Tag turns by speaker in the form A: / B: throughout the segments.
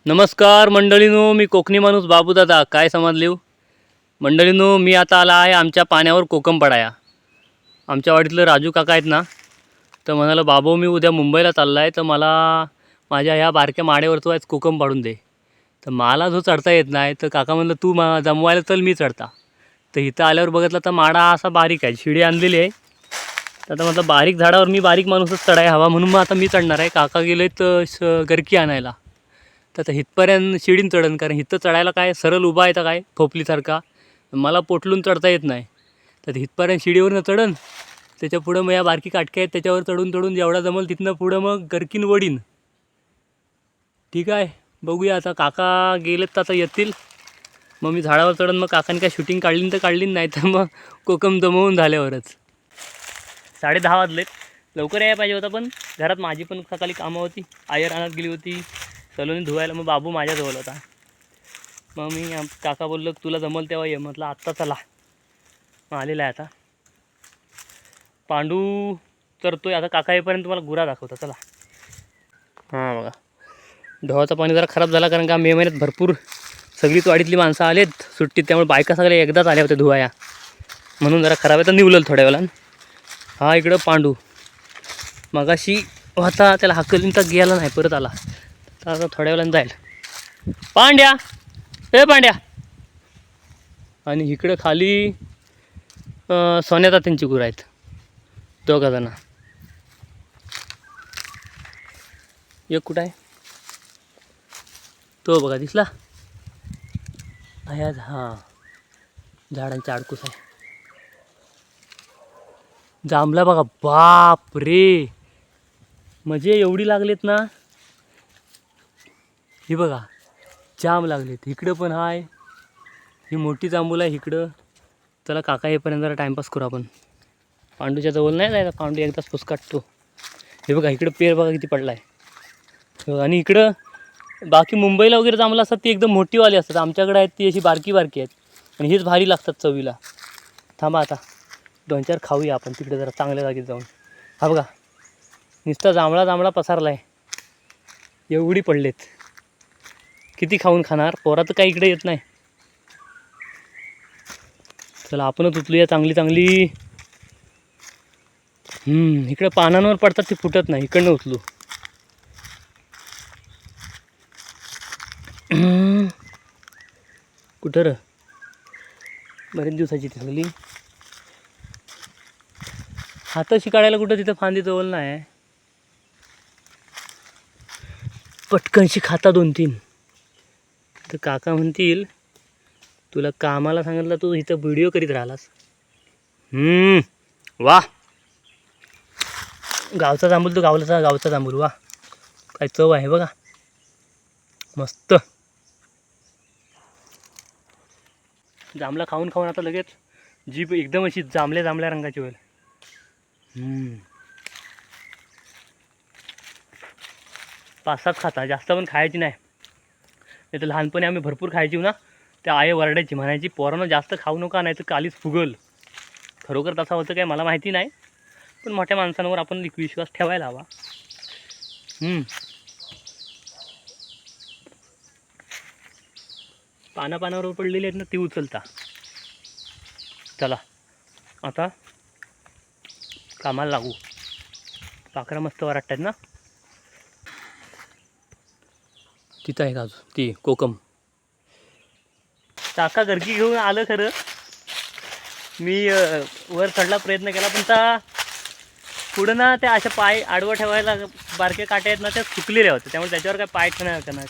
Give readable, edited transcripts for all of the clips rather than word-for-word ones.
A: नमस्कार मंडळीनो, मी कोकणी माणूस बाबू दादा. काय समजलेव मंडळीनो, मी आता आला आहे आमच्या पाण्यावर कोकम पडाया. आमच्या वाडीतलं राजू काका आहेत ना, तर म्हणाला बाबू मी उद्या मुंबईला चालला आहे, तर मला माझ्या ह्या बारक्या माड्यावर तो आज कोकम पाडून दे. तर मला जो चढता येत नाही, तर काका म्हणलं तू जमवायला चल, मी चढता. तर इथं आल्यावर बघितलं तर माडा असा बारीक आहे, शिडी आणलेली आहे. तर आता म्हटलं बारीक झाडावर मी बारीक माणूसच चढाय हवा, म्हणून मग आता मी चढणार आहे. काका गेले तर गरकी आणायला. तर इथपर्यंत शिडीन चढन, कारण इथं चढायला काय सरळ उभा आहे तर काय खोपलीसारखा, मला पोटलून चढता येत नाही. तर इथपर्यंत शिडीवरनं चढन, त्याच्या पुढं मग या बारकी काटके आहेत त्याच्यावर चढून चढून जेवढा जमल तिथनं पुढं मग गरकीन वडीन. ठीक आहे, बघूया आता. काका गेलेत तर आता येतील, मग मी झाडावर चढन. मग काकाने काय शूटिंग काढली तर काढली, नाही तर मग कोकम जमवून झाल्यावरच. 10:30 वाजलेत. लवकर यायला पाहिजे होता, पण घरात माझी पण सकाळी कामं होती. आई रानात गेली होती सलोनी धुवायला, मग बाबू माझ्याजवळ होता. मग मी काका बोललो तुला जमल तेव्हा ये. म्हटलं आत्ता चला. मग आलेला आहे आता. पांडू चरतोय आता. काका येईपर्यंत तुम्हाला गुरा दाखवता. चला. हां बघा, ढोळाचं पाणी जरा खराब झाला, कारण का मे महिन्यात भरपूर सगळीच वाडीतली माणसं आलेत सुट्टीत, त्यामुळे बायका सगळ्या एकदाच आल्या होत्या धुवाया, म्हणून जरा खराब आहे. तर निवलं थोड्या वेळानं. हा इकडं पांडू मगाशी होता, त्याला हाकलीन तर गेला नाही, परत आला. तर आता थोड्या वेळानं जाईल. पांड्या, ए पांड्या. आणि इकडं खाली सोन्याता त्यांची गुरं आहेत, दोघा जण. एक कुठं आहे तो बघा, दिसला आज. हां, झाडांच्या अडकूस आहे. जांभला बघा, बाप रे, म्हणजे एवढी लागलेत ना. ही बघा, जाम लागलेत. इकडं पण आहे, ही मोठी जांभूल आहे इकडं. चला काका येईपर्यंत जरा टाईमपास करू आपण. पांडूच्या जवळ नाही जायचं, पांडू एकदाच पुस काटतो. हे बघा इकडं पेर बघा किती पडला आहे. आणि इकडं बाकी मुंबईला वगैरे जांभलं असतात ती एकदम मोठीवाली असतात, आमच्याकडे आहेत ती अशी बारकी बारकी आहेत, आणि हीच भारी लागतात चवीला. थांबा आता 2-4 खाऊया आपण तिकडे जरा चांगल्या जागेत जाऊन. हा बघा, नुसता जांभळा जांभळा पसारला आहे, एवढी पडलेत. किती खाऊन खाणार, पोरा तर काही इकडे येत नाही. चला आपणच उचलूया चांगली चांगली. इकडे पानांवर पडतात ती फुटत नाही, इकडनं उचलू. कुठं र, बरेच दिवसाची ती सगळी. हाताशी काढायला कुठं तिथं फांदी जवळ नाही. पटकनशी खाता 2-3. तर काका म्हणतील तुला कामाला सांगितलं, तू इथं व्हिडिओ करीत राहिलास. वा, गावचा जांभूल, तो गावचा जांभूल. वा, काय चव आहे बघा, मस्त. जांभळा खाऊन खाऊन आता लगेच जीभ एकदम अशी जांभल्या जांभल्या रंगाची होईल. 5-7 खाता, जास्त पण खायची नाही. नाही तर लहानपणी आम्ही भरपूर खायची ना, त्या आई वरडायची, म्हणायची पोरांनो जास्त खाऊ नका, नाही तर कालीच फुगल. खरोखर तसा होतं काय मला माहिती नाही, पण मोठ्या माणसांवर आपण विश्वास ठेवायला हवा. पानावर पडलेली आहेत ना, ती उचलता. चला आता कामाला लागू. पाखरं मस्त वराटतात ना. तिथं आहे का अजून ती कोकम. काका गरकी घेऊन आलं खरं. मी वर चढला प्रयत्न केला, पण त्या पुढं ना त्या अशा पाय आडवं ठेवायला बारके काटे आहेत ना, त्या सुकलेल्या होत्या, त्यामुळे त्याच्यावर काय पाय ठेवणार.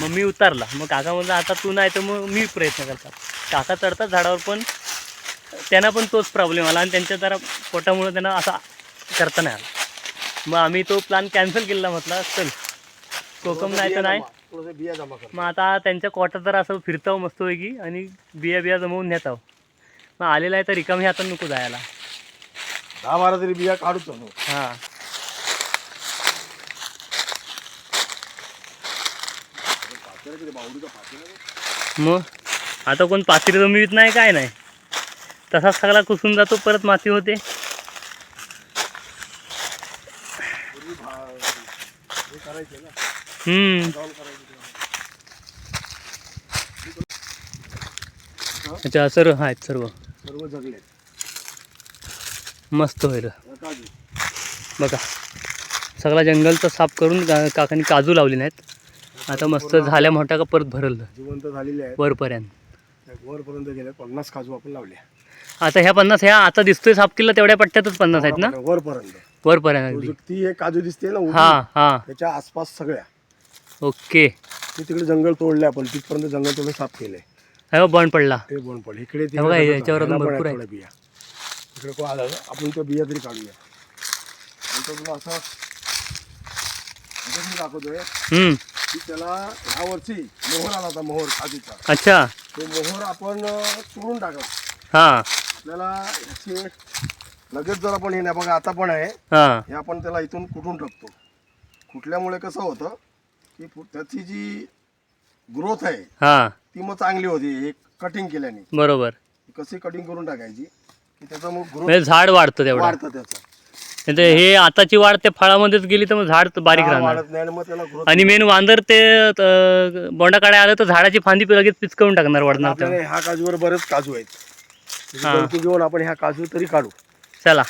A: मग मी उतारला. मग काका म्हणलं आता तू नाही तर मग मी प्रयत्न करतात. काका चढतात झाडावर, पण त्यांना पण तोच प्रॉब्लेम आला, आणि त्यांच्या जरा पोटामुळं त्यांना असा करता नाही आला. मग आम्ही तो प्लॅन कॅन्सल केला. म्हटलं चल कोकम नाही तर नाही. मग आता त्यांच्या कोटात जरा असं फिरताव मस्तपैकी, आणि बिया जमवून नेत आहो. मग आलेला आहे तर रिकामी हातात नको जायला.
B: 10-12 तरी बिया काढूच.
A: हां, मग आता कोण पात्री जमवीत नाही, काय नाही, तसाच सगळा कुसून जातो, परत माती होते.
B: करायचे ना,
A: हम्म
B: करायचे. बघा
A: अच्छा सर्व आहेत सर्व
B: सर्व जगले
A: मस्त होईल
B: काजू.
A: बघा. सगळा जंगलचा साफ करून काकांनी काजू लावले नाहीत. आता मस्त झाल्या मोठ्या का परत भरलं
B: जिवंत झालेले आहेत.
A: वरपर्यंत.
B: वरपर्यंत गेले 50 काजू आपण लावले.
A: आता ह्या 50 ह्या आता दिसतोय साफ केलं तेवढ्या पट्ट्यातच 50 आहेत ना
B: वरपर्यंत.
A: वरपर्यंत अगदी.
B: ती एक काजू दिसते ना उभी,
A: हां हां
B: त्याच्या आसपास सगळ्या
A: ओके.
B: ते तिकडे जंगल तोडले आपण तिथपर्यंत जंगल तोडून साफ केले.
A: हो बॉन्ड पडला.
B: ते बोन पडले इकडे
A: हे बघा, याच्यावर अजून भरपूर आहे.
B: थोड्या बिया इकडे को आलं आपण त्या बिया तरी काढूया. नंतर तुला असं मी दाखवतोय की त्याला ह्या वर्षी मोहर आला होता, मोहर काजूचा.
A: अच्छा.
B: तो मोहर आपण तोडून टाकला.
A: हां
B: आपल्याला ह्याचे लगेच जर आपण हे नाही बघा आता पण आहे
A: हां
B: हे आपण त्याला इथून कुठून टाकतो. कुठल्यामुळे कसं होतं की त्याची जी ग्रोथ आहे
A: हां
B: ती मग चांगली होती. हे कटिंग केल्याने
A: बरोबर.
B: कशी कटिंग करून टाकायची की त्याचं मग ग्रोथ
A: म्हणजे झाड वाढतं तेवढं.
B: वाढतं त्याचं.
A: नाही तर हे आताची वाढ त्या फळामध्येच गेली तर मग झाड बारीक
B: हा,
A: राहणार.
B: वाढत नाही आणि मग त्याला ग्रोथ.
A: आणि मेन वांदर ते बोंडाकडे आलं तर झाडाची फांदी लगेच पिचकवून टाकणार वाढणार
B: आपल्याला
A: तेव्हा.
B: ह्या काजूवर बरेच काजू आहेत.
A: हा.
B: गळकू घेऊन आपण ह्या काजू तरी काढू.
A: चला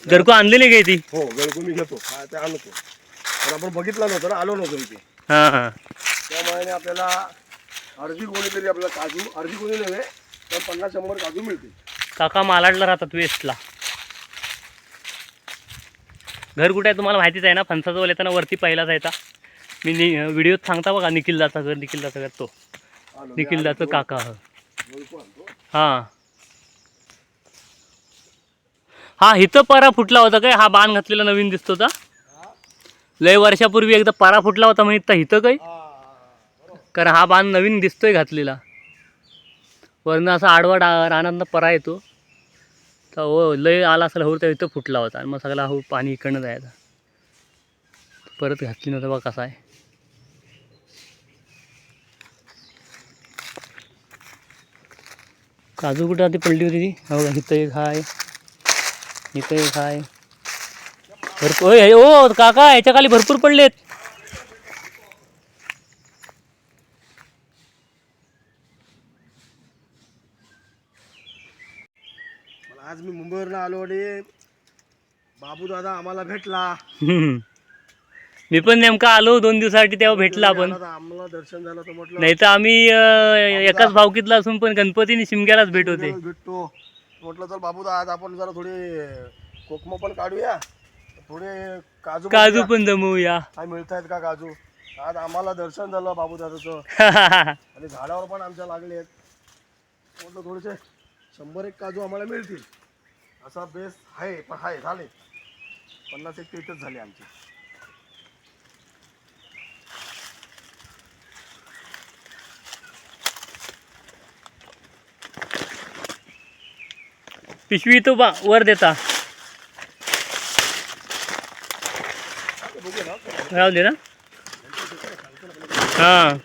A: घरको आणलेली काय ती.
B: हो गळकू मी घेतो ते आणतो पण आपण बघितलं नव्हतं ना, आलो नव्हतो इथे.
A: हां हां
B: त्यामुळे आपल्याला अर्धी गोणी तरी आपल्याला काजू अर्धी गोणी नव्हे पण 50-100 काजू मिळतील.
A: काका मालाडला राहतात वेस्टला. घर कुठे आहे तुम्हाला माहितीच आहे ना. फणसाजवळ येताना वरती पहिलाच आहे. मी व्हिडिओत सांगता बघा निखिलदाचा घर. निखिलदाचा घर तो
B: आलो, मी
A: निखिलदाचं
B: आलो.
A: काका.
B: गळकू आणतो.
A: हां हा इथं परा फुटला होता काय. हा बाण घातलेला नवीन दिसतो होता. लय वर्षापूर्वी एकदा परा फुटला होता म्हणजे इथं काही. कारण हा बाण नवीन दिसतोय घातलेला. वरनं असा आडवा रानातनं परा येतो तर हो लय आला असेल हो त्या इथं फुटला होता. आणि मग सगळा हो पाणी इकडनं जायचं. परत घातली नव्हतं बघा कसा आहे. काजू कुठं आधी पडली होती ती. हो बघा इथं एक आहे, इथं एक आहे. भरपूर ओ काका याच्या खाली भरपूर पडलेत.
B: आज मी मुंबईवरून आलो आणि बाबू दादा आम्हाला भेटला.
A: मी पण नेमका आलो 2 दिवसासाठी तेव्हा भेटला आपण.
B: आम्हाला दर्शन झालं तर म्हटलं
A: नाही तर आम्ही एकाच भावकीतला असून पण गणपतीने शिमग्यालाच भेट होते.
B: भेटतो म्हटलं तर बाबू दादा आज आपण जरा थोडे कोकम पण काढूया, थोडे काजू
A: काजू पण जमवूया.
B: काय मिळतायत का काजू. आज आम्हाला दर्शन झालं बाबू दादाचं आणि झाडावर पण आमच्या लागले आहेत. म्हटलं थोडेसे 100-1 काजू आम्हाला मिळतील असा बेस आहे. पण आहे झाले 50-1 ते इथंच झाले आमचे.
A: पिशवी तो वर देता राहू दे ना. हां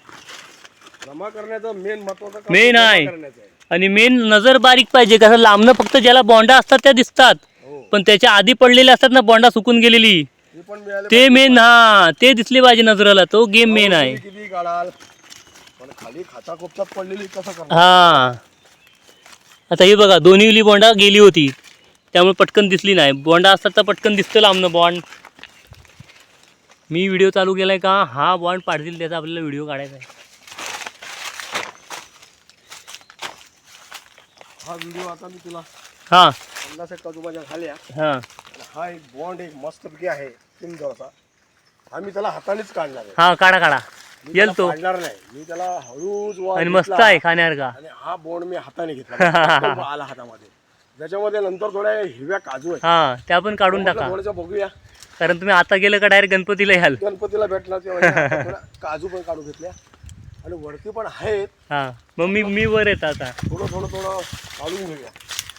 B: जमा करण्याचं मेन महत्वाचं काम
A: मेन
B: जमा
A: आहे.
B: करण्याचं आहे.
A: आणि मेन नजर बारीक पाहिजे. कसं लांबनं फक्त ज्याला बोंडा असतात त्या दिसतात
B: हो
A: पण त्याच्या आधी पडलेले असतात ना बोंडा सुकून गेलेली
B: हे पण मिळाले
A: ते मेन. हा ते दिसले पाहिजे नजरेला. तो गेम मेन आहे.
B: किती काढाल पण खाली खाचा कोपच्यात पडलेली कसं करणार.
A: हां आता हे बघा दोन्हीली बोंडा गेली होती त्यामुळे पटकन दिसली नाही. बोंडा असतात तर पटकन दिसतं लांबनं बॉन्ड. मी व्हिडिओ चालू केलाय का हा बॉन्ड पाडतील त्याचा आपल्याला व्हिडिओ काढायचा आहे.
B: हा व्हिडिओ आता मी तुला
A: हां
B: 50-1 काजू माझ्या झाल्या.
A: हां
B: आणि हा एक बॉन्ड एक मस्तपैकी आहे सुंदर असा. हा मी त्याला हातानेच काढणार आहे.
A: हां काढा काढा
B: मी
A: येल
B: त्याला
A: तो.
B: काढणार नाही. मी त्याला हळूच वर
A: आणि मस्त
B: घेतला
A: आहे खाण्यासारखा.
B: आणि हा बॉन्ड मी हाताने घेतला तो आला हातामध्ये. त्याच्यामध्ये नंतर थोड्या हिरव्या काजू आहेत.
A: हां त्या पण काढून
B: म्हटलं
A: टाका
B: थोड्याशा बघूया
A: कारण तुम्ही आता गेलं का डायरेक्ट गणपतीला याल.
B: गणपतीला भेटणार तेव्हा थोड्या काजू पण काढून घेतल्या आणि वरती पण आहेत.
A: हां मग मी वर येत आता.
B: थोडं काढून घेऊया.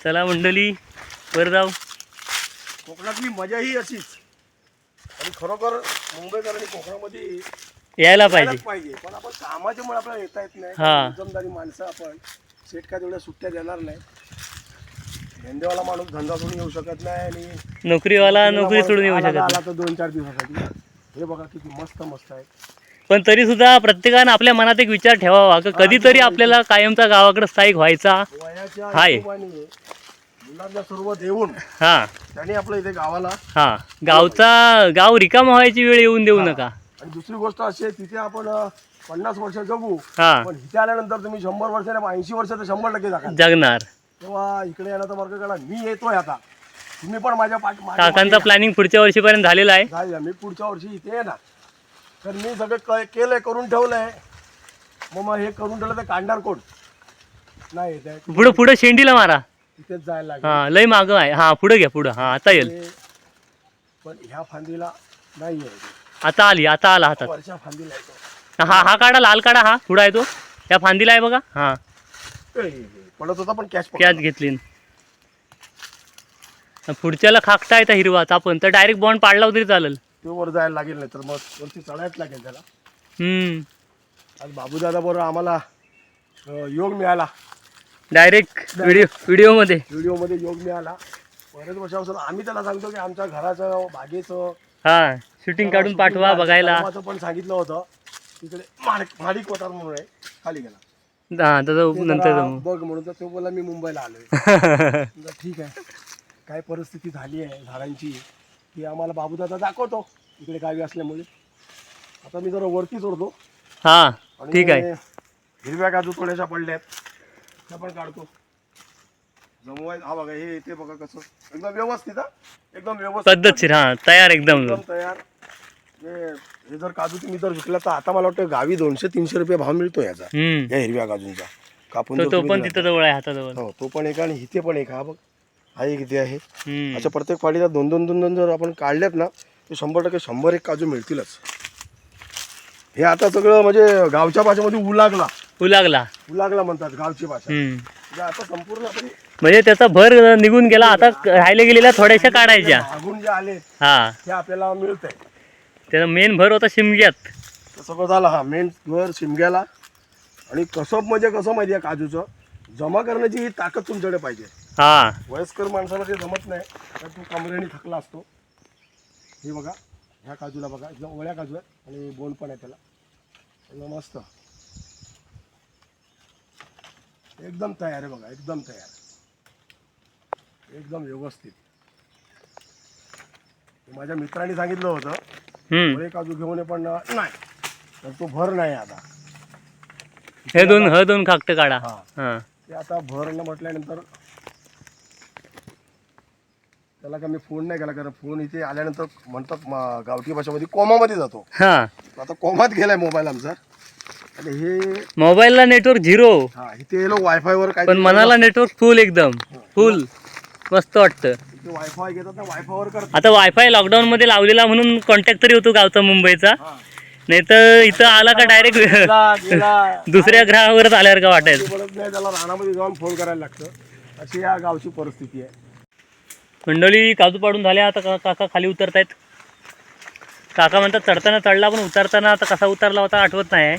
A: चला मंडळी वर जाऊ.
B: कोकणातली मजा ही अशीच. आणि खरोखर मुंबईकरांनी कोकणामध्ये
A: यायला
B: यायलाच
A: पाहिजे.
B: पाहिजे. पण आपण कामाच्यामुळे आपल्याला येता येत नाही.
A: हा.
B: जमदारी माणसं आपण सेट काय तेवढ्या सुट्ट्या देणार नाही. धंदेवाला माणूस धंदा सोडून येऊ शकत नाही आणि
A: नोकरीवाला नोकरी सोडून येऊ शकत
B: आला
A: नाही.
B: तर 2-4 दिवसासाठी. हे बघा किती मस्त आहे.
A: पण तरी सुद्धा प्रत्येकानं आपल्या मनात एक विचार ठेवावा की कधीतरी आपल्याला कायमचा गावाकडे स्थायिक व्हायचा
B: वयाच्या
A: हाय.
B: हिशोबाने मुलांना सर्व देऊन
A: हा
B: त्यांनी आपलं इथे गावाला.
A: हा गाव रिकामा व्हायची वेळ येऊन देऊ नका.
B: आणि दुसरी गोष्ट अशी आहे, तिथे आपण 50 वर्ष जगू,
A: हा
B: पण इथे आल्यानंतर तुम्ही 100 वर्ष नाही 80 वर्ष तर 100% जगाल.
A: जगणार.
B: तेव्हा इकडे येण्याचा मार्ग काढा. मी येतोय आता, तुम्ही पण माझ्या
A: काकांचा प्लॅनिंग पुढच्या वर्षीपर्यंत झालेला आहे.
B: झालं. मी पुढच्या वर्षी इथे येणार. तर मी सगळं केलंय, करून ठेवलंय. मग हे करून ठेवलं तर काढणार कोण नाही येत आहे.
A: पुढे शेंडीला मारा.
B: तिथेच जायला लागेल.
A: हा लय मागं आहे. हा पुढे घ्या पुढं. हा आता येईल.
B: पण ह्या फांदीला नाही आहे.
A: आता आला हातात.
B: वरच्या फांदीला येतो.
A: हा काढा, लाल काढा. हा पुढा आहे तो. त्या फांदीला आहे बघा. हा
B: पडत होता पण
A: कॅच घेतली. पुढच्याला खाकटा येतं हिरवाच आपण तर डायरेक्ट बॉन्ड पाडला तरी चालेल.
B: ते वर जायला लागेल, नाही तर मग वरती चढायच लागेल त्याला. आज बाबूदादा बरोबर आम्हाला योग मिळाला.
A: डायरेक्ट व्हिडिओमध्ये
B: योग मिळाला. बरेच वर्षापासून आम्ही त्याला सांगतो की आमच्या घराचं बागेचं
A: हा शूटिंग काढून पाठवा बघायला.
B: पण सांगितलं होतं तिकडे माडिक होता म्हणून आहे, खाली गेला.
A: हा नंतर
B: बघ म्हणून तर तो बोला मी मुंबईला आलोय. ठीक आहे, काय परिस्थिती झाली आहे झाडांची ती आम्हाला बाबूदादा दाखवतो इकडे गावी असल्यामुळे. आता मी जरा वरती सोडतो.
A: हा ठीक आहे.
B: हिरव्या काजू थोड्याशा पडल्यात त्या पण काढतो. जमवाय हा बघा, हे इथे बघा कसं एकदम व्यवस्थित. एकदम व्यवस्थित
A: पद्धतशीर. हा तयार एकदम
B: तयार. हे जर काजू तुम्ही जर विकला तर आता मला वाटतं गावी 200-300 रुपये भाव मिळतो याचा, या हिरव्या काजूंचा. कापून
A: तो पण तिथं जवळ आहे हाताजवळ.
B: हो तो पण एक आणि इथे पण एक. हा बघ हा एक इथे आहे. अशा प्रत्येक फाडीला 2-2 जर आपण काढल्यात ना ते 100% 100 एक काजू मिळतीलच. हे आता सगळं म्हणजे गावच्या भाषेमध्ये उलागला म्हणतात गावची भाषा. म्हणजे आता संपूर्ण
A: म्हणजे त्याचा भर निघून गेला. आता राहिले गेलेल्या थोड्याशा काढायच्या
B: मागून जे आले
A: हा
B: ते आपल्याला मिळत आहे.
A: त्याचा मेन भर होता शिमग्यात.
B: सगळं झालं. हा मेन भर शिमग्याला. आणि कसं म्हणजे कसं माहिती आहे, काजूचं जमा करण्याची ही ताकद तुमच्याकडे पाहिजे.
A: हा
B: वयस्कर माणसाला ते जमत नाही, तर तो कमरेने थकला असतो. हे बघा ह्या काजूला बघा, एकदम वळ्या काजू आहे आणि बोंड पण आहे त्याला. एकदम मस्त, एकदम तयार आहे बघा, एकदम तयार, एकदम व्यवस्थित. माझ्या मित्रांनी सांगितलं होतं वळे काजू घेऊन ये, पण नाही, तर तो भर नाही आता.
A: हे दोन खाकट काढा.
B: हा ते आता भर न म्हटल्यानंतर त्याला का मी फोन नाही केला, कारण फोन इथे आल्यानंतर म्हणतात गावठी भाषेमध्ये कोमामध्ये जातो. आता कोमात गेलाय मोबाईल आमचा. आणि हे
A: मोबाईलला नेटवर्क 0.
B: हा इथे लोक वायफाय वर काय,
A: पण मनाला नेटवर्क फुल, एकदम फुल मस्त वाटतं.
B: वायफाय घेतात ना, वायफाय वर करतात.
A: आता वायफाय लॉकडाऊन मध्ये लावलेला म्हणून कॉन्टॅक्ट तरी होतो गावचा मुंबईचा. नाही तर इथं आला का डायरेक्ट दुसऱ्या ग्रहावरच आल्यावर का वाटायचं.
B: नाही, त्याला रानामध्ये जाऊन फोन करायला लागतं. अशी या गावची परिस्थिती आहे.
A: मंडळी काजू पाडून झाल्या. आता काका खाली उतरतायत. काका म्हणतात चढताना चढला, पण उतरताना आता कसा उतरला होता आठवत नाही.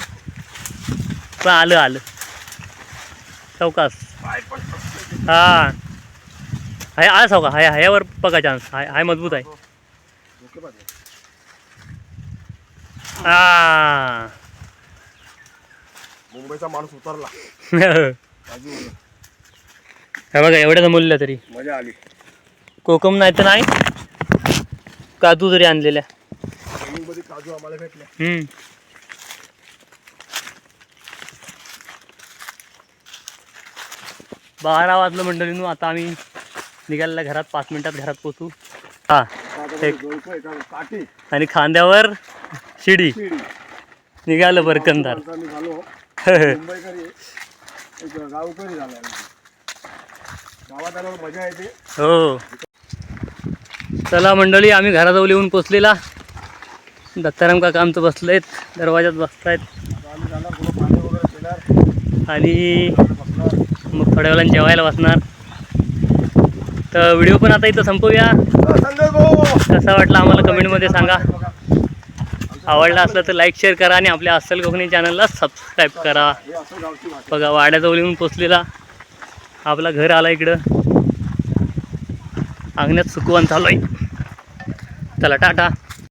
A: पण आलं चौकास. हा हाय आज हो का, ह्यावर बघा चान्स हाय मजबूत आहे.
B: मुंबईचा माणूस उतरला.
A: हे बघा एवढ्या जमवलेल्या तरी
B: मजा आली.
A: कोकम नाही तर नाही, काजू जरी आणलेल्या.
B: काजू आम्हाला भेटले.
A: 12 वाजलं मंडळींनो. आता आम्ही निघालेल्या घरात 5 मिनिटात घरात पोचू. हा आणि खांद्यावर शिडी निघालं बरकंदार. हो चला मंडळी, आम्ही घराजवळ येऊन पोचलेला. दत्ताराम काका आमचं बसलेत, दरवाजात बसतायत. आणि मग थोड्या वेळाने जेवायला बसणार. तर व्हिडिओ पण आता इथं संपवूया. कसा वाटला आम्हाला कमेंटमध्ये सांगा. आवडला असलं तर लाईक शेअर करा आणि आपल्या अस्सल कोकणी चॅनलला सबस्क्राईब करा. बघा वाड्याजवळ येऊन पोचलेला. आपला घर आला इकडं. अंगण्यात सुकवण चालू आहे. चला टाटा.